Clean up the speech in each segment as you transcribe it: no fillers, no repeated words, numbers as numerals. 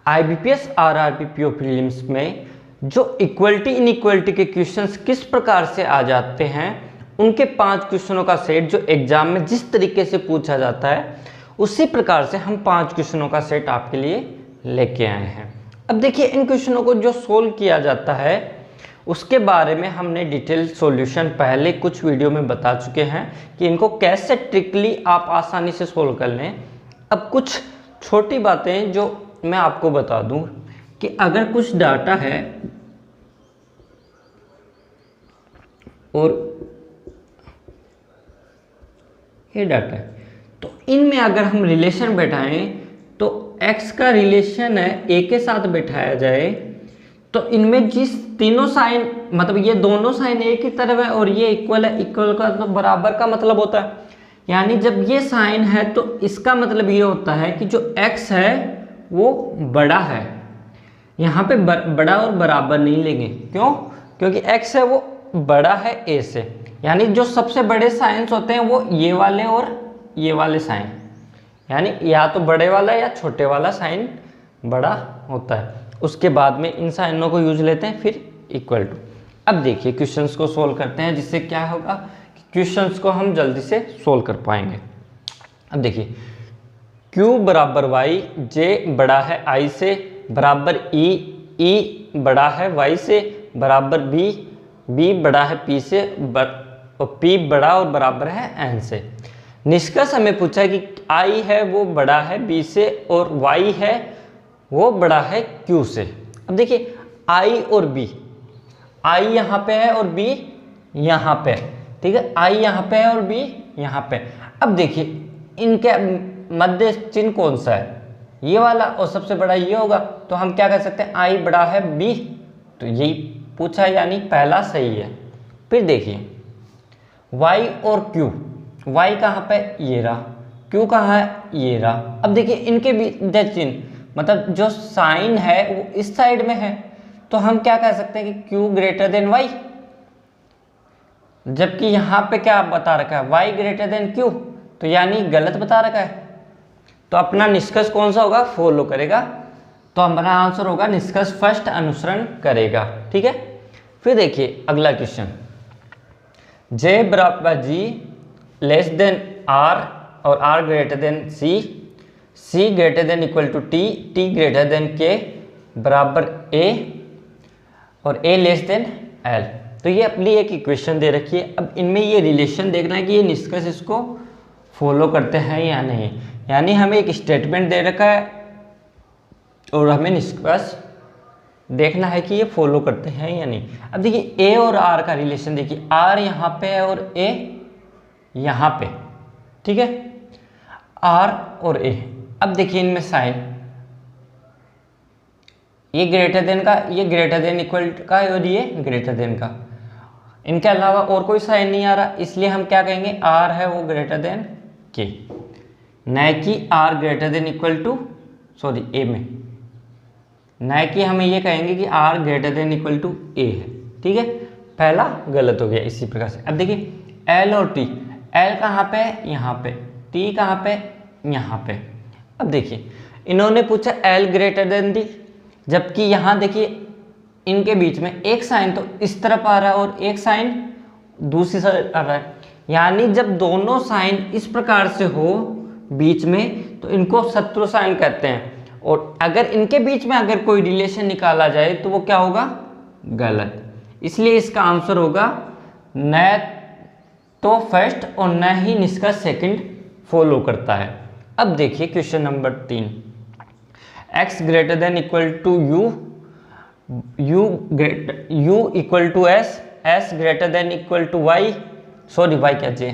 IBPS RRB PO prelims में जो equality inequality के क्वेश्चंस किस प्रकार से आ जाते हैं, उनके 5 क्वेश्चनों का सेट जो एग्जाम में जिस तरीके से पूछा जाता है उसी प्रकार से हम 5 क्वेश्चनों का सेट आपके लिए लेके आए हैं। अब देखिए, इन क्वेश्चनों को जो सोल्व किया जाता है उसके बारे में हमने डिटेल सॉल्यूशन पहले कुछ वीडियो में बता चुके हैं कि इनको कैसे ट्रिकली आप आसानी से सोल्व कर लें। अब कुछ छोटी बातें जो मैं आपको बता दूं कि अगर कुछ डाटा है और ये डाटा है, तो इनमें अगर हम रिलेशन बैठाएं तो x का रिलेशन है a के साथ बैठाया जाए तो इनमें जिस तीनों साइन, मतलब ये दोनों साइन एक ही तरफ है और ये इक्वल है, इक्वल का तो बराबर का मतलब होता है, यानी जब ये साइन है तो इसका मतलब ये होता है कि जो x है वो बड़ा है। यहाँ पे बड़ा और बराबर नहीं लेंगे, क्यों? क्योंकि x है वो बड़ा है a से, यानी जो सबसे बड़े साइंस होते हैं वो ये वाले और ये वाले साइन, यानी या तो बड़े वाला या छोटे वाला साइन बड़ा होता है। उसके बाद में इन साइनों को यूज लेते हैं, फिर इक्वल टू। अब देखिए क्वेश्चंस को सोल्व करते हैं, जिससे क्या होगा कि क्वेश्चंस को हम जल्दी से सोल्व कर पाएंगे। अब देखिए, q बराबर y, j बड़ा है i से, बराबर e, e बड़ा है y से, बराबर b, b बड़ा है p से, और p बड़ा और बराबर है n से। निष्कर्ष हमें पूछा है कि i है वो बड़ा है b से और y है वो बड़ा है q से। अब देखिए i और b, i यहाँ पे है और b यहाँ पे, ठीक है, i यहाँ पे है और b यहाँ पे। अब देखिए इनके मध्य चिन्ह कौन सा है? ये वाला, और सबसे बड़ा ये होगा, तो हम क्या कर सकते हैं, i बड़ा है b, तो यही पूछा है, यानी पहला सही है। फिर देखिए y और q, y कहाँ पे? ये रहा, q कहाँ है? ये रहा। अब देखिए इनके बीच चिन्ह, मतलब जो साइन है वो इस साइड में है, तो हम क्या कह सकते हैं कि q ग्रेटर देन y, जबकि यहाँ पे क्या बता रखा है, y ग्रेटर देन q, तो यानी गलत बता रखा है। तो अपना निष्कर्ष कौन सा होगा? फॉलो करेगा। तो हमारा आंसर होगा निष्कर्ष फर्स्ट अनुसरण करेगा, ठीक है। फिर देखिए अगला क्वेश्चन, j बराबर g लेस देन r और r greater than c, c greater than equal to t, t greater than k, बराबर a और a लेस देन l। तो ये अपनी एक इक्वेशन दे रखी है। अब इनमें ये रिलेशन देखना है कि ये निष्कर्ष इसको फॉलो करते हैं या नहीं, यानी हमें एक स्टेटमेंट दे रखा है और हमें निष्कर्ष देखना है कि ये फॉलो करते हैं या नहीं। अब देखिए a और r का रिलेशन देखिए, r यहाँ पे है और a यहाँ पे, ठीक है, r और a। अब देखिए इनमें साइन, ये ग्रेटर देन का, ये ग्रेटर देन इक्वल का और ये ग्रेटर देन का, इनके अलावा और कोई साइन नहीं आ रहा, इसलिए हम क्या कहेंगे, r है वो ग्रेटर देन k, न कि r greater than equal to, sorry a में, न कि हमें ये कहेंगे कि r greater than equal to a है, ठीक है। पहला गलत हो गया इसी प्रकार से। अब देखिए l और t, l कहाँ पे है? यहाँ पे, t कहाँ पे? यहाँ पे। अब देखिए इन्होंने पूछा l ग्रेटर देन d, जबकि यहाँ देखिए इनके बीच में एक साइन तो इस तरफ आ रहा है और एक साइन दूसरी साइड आ रहा है, यानी जब दोनों साइन इस प्रकार से हो बीच में तो इनको शत्रु साइन कहते हैं। और अगर इनके बीच में अगर कोई रिलेशन निकाला जाए तो वो क्या होगा? गलत। इसलिए इसका आंसर होगा न तो फर्स्ट और न ही निष्कर्ष सेकंड फॉलो करता है। अब देखिए question number 3, x greater than equal to u equal to s greater than equal to y, sorry y क्या j,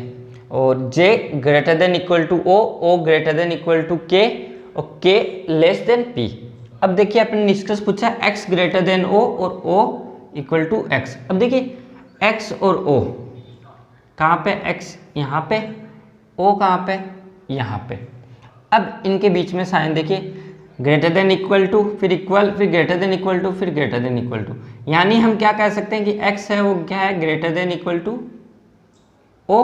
और j greater than equal to o greater than equal to k और k less than p। अब देखिए अपने निष्कर्ष पूछा है x greater than o और o इक्वल टू x। अब देखिए x और o कहाँ पे? x यहाँ पे, o कहाँ पे? यहाँ पे। अब इनके बीच में साइन देखिए, ग्रेटर देन इक्वल टू, फिर इक्वल, फिर ग्रेटर देन इक्वल टू, फिर ग्रेटर देन इक्वल टू, यानी हम क्या कह सकते हैं कि x है वो क्या है? Greater than equal to o।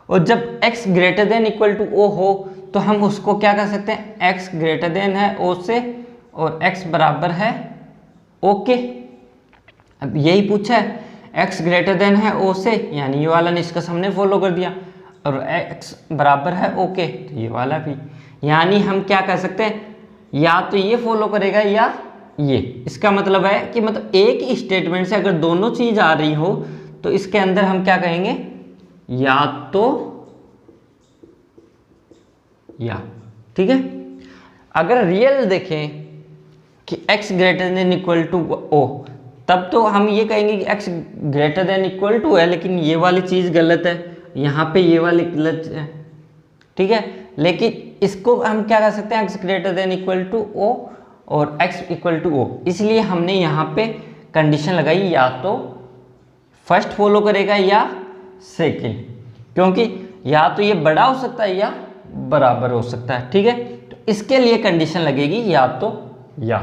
और जब x greater than equal to o हो तो हम उसको क्या कर सकते हैं? x ग्रेटर देन है o से, और x बराबर है ओके। अब यही पूछा है, x ग्रेटर देन है ओ से, यानी ये वाला निष्कर्ष हमने फॉलो कर दिया, और x बराबर है ओके तो ये वाला भी। यानी हम क्या कह सकते हैं, या तो ये फॉलो करेगा या ये। इसका मतलब है कि मतलब एक ही स्टेटमेंट से अगर दोनों चीज आ रही हो तो इसके अंदर हम क्या कहेंगे, या तो या। ठीक है, अगर रियल देखें कि x greater than equal to O, तब तो हम ये कहेंगे कि x greater than equal to है, लेकिन ये वाली चीज़ गलत है, यहाँ पे ये वाली गलत है। ठीक है, लेकिन इसको हम क्या कर सकते हैं, x greater than equal to O और x इक्वल टू ओ। इसलिए हमने यहाँ पे कंडीशन लगाई, या तो फर्स्ट फॉलो करेगा या सेकेंड, क्योंकि या तो ये बड़ा हो सकता है या बराबर हो सकता है। ठीक है, तो इसके लिए कंडीशन लगेगी या तो या।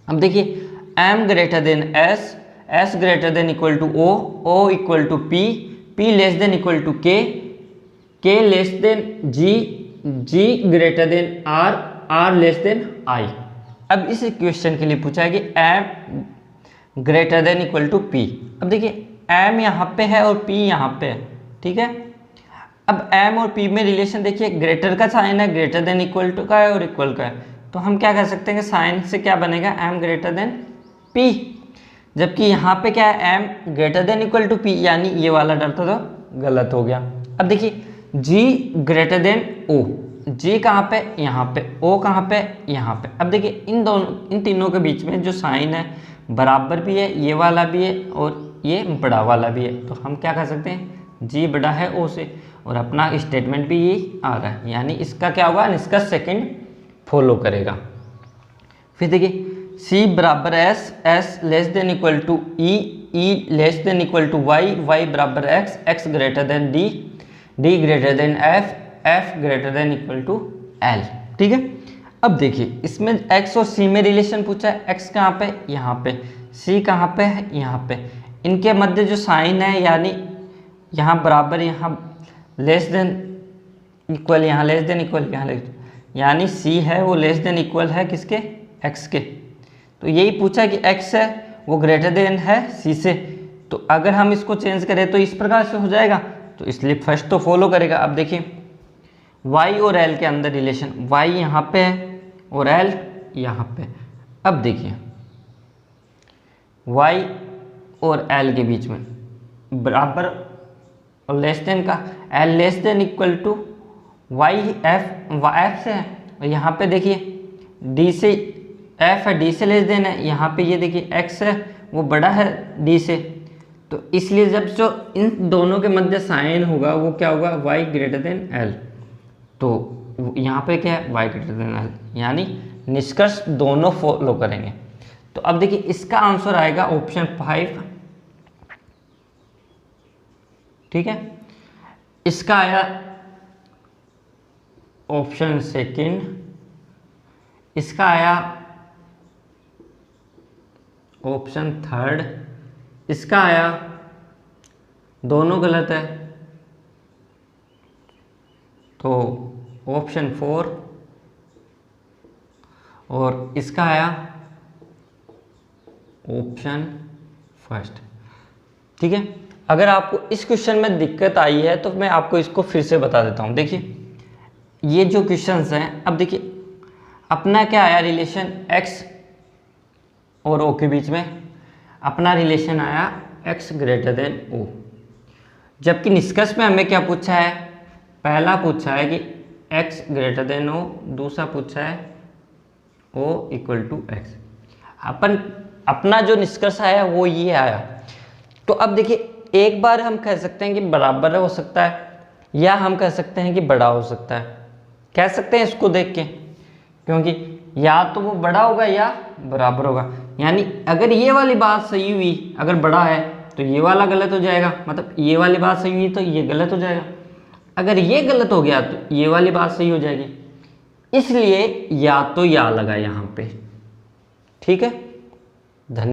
अब देखिए m greater than s, s greater than equal to o, o equal to p, p less than equal to k, k less than g, g greater than r, r less than i। अब इस question के लिए पूछा है कि m greater than equal to p। अब देखिए m यहाँ पे है और p यहाँ पे है। ठीक है, अब m और p में रिलेशन देखिए, ग्रेटर का साइन है, ग्रेटर देन इक्वल टू का है और इक्वल का है, तो हम क्या कह सकते हैं कि साइन से क्या बनेगा, m ग्रेटर देन p। जबकि यहाँ पे क्या है, m greater than equal to p, यानी ये वाला डरता तो गलत हो गया। अब देखिए g greater than o, g कहाँ पे, यहाँ पे, o कहाँ पे, यहाँ पे। अब देखिए इन तीनों के बीच में जो साइन है बराबर भी है, ये वाला भी है और ये बड़ा वाला भी है, तो हम क्या कह सकते हैं, g बड़ा है o से, और अपना स्टेटमेंट भी यही आ रहा है, यानी इसका क्या होगा, इसका सेकंड फॉलो करेगा। फिर देखिए c बराबर s, s less than equal to e, e less than equal to y, y बराबर x, x greater than d, d greater than f, f greater than equal to l। ठीक है, अब देखिए इसमें x और c में relation पूछा है, x कहाँ पे, यहाँ पे, c कहाँ पे है, यहाँ पे। इनके मध्य जो साइन है, यानी यहाँ बराबर, यहाँ लेस देन इक्वल, यहाँ लेस देन इक्वल, यहाँ लेस, यानी c है वो लेस देन इक्वल है किसके, x के। तो यही पूछा कि x है वो ग्रेटर देन है c से, तो अगर हम इसको चेंज करें तो इस प्रकार से हो जाएगा, तो इसलिए फर्स्ट तो फॉलो करेगा। अब देखिए y और l के अंदर रिलेशन, y यहाँ पे है और l यहाँ पे। अब देखिए y और l के बीच में बराबर और लेस देन का, l less than equal to y, f से है, और यहाँ पे देखिए d से, f है, d से लेस देन है, यहाँ पे ये देखिए x है वो बड़ा है d से, तो इसलिए जब जो इन दोनों के मध्य साइन होगा वो क्या होगा, y ग्रेटर देन l। तो यहाँ पे क्या है, y ग्रेटर देन l, यानी निष्कर्ष दोनों फॉलो करेंगे। तो अब देखिए इसका आंसर आएगा ऑप्शन 5। ठीक है, इसका आया ऑप्शन सेकंड, इसका आया ऑप्शन थर्ड, इसका आया, दोनों गलत है, तो ऑप्शन 4, और इसका आया ऑप्शन फर्स्ट। ठीक है, अगर आपको इस क्वेश्चन में दिक्कत आई है तो मैं आपको इसको फिर से बता देता हूँ। देखिए ये जो क्वेश्चंस हैं, अब देखिए अपना क्या आया रिलेशन, x और o के बीच में अपना रिलेशन आया x ग्रेटर देन o, जबकि निष्कर्ष में हमें क्या पूछा है, पहला पूछा है कि x ग्रेटर देन o, दूसरा पूछा है o इक्वल टू x। अपना जो निष्कर्ष आया वो ये आया। तो अब देखिए एक बार हम कह सकते हैं कि बराबर हो सकता है, या हम कह सकते हैं कि बड़ा हो सकता है, कह सकते हैं इसको देख के, क्योंकि या तो वो बड़ा होगा या बराबर होगा। यानी अगर ये वाली बात सही हुई, अगर बड़ा है तो ये वाला गलत हो जाएगा, मतलब ये वाली बात सही हुई तो ये गलत हो जाएगा, अगर ये गलत हो गया तो ये वाली बात सही हो जाएगी। इसलिए या तो या लगा यहाँ पे। ठीक है,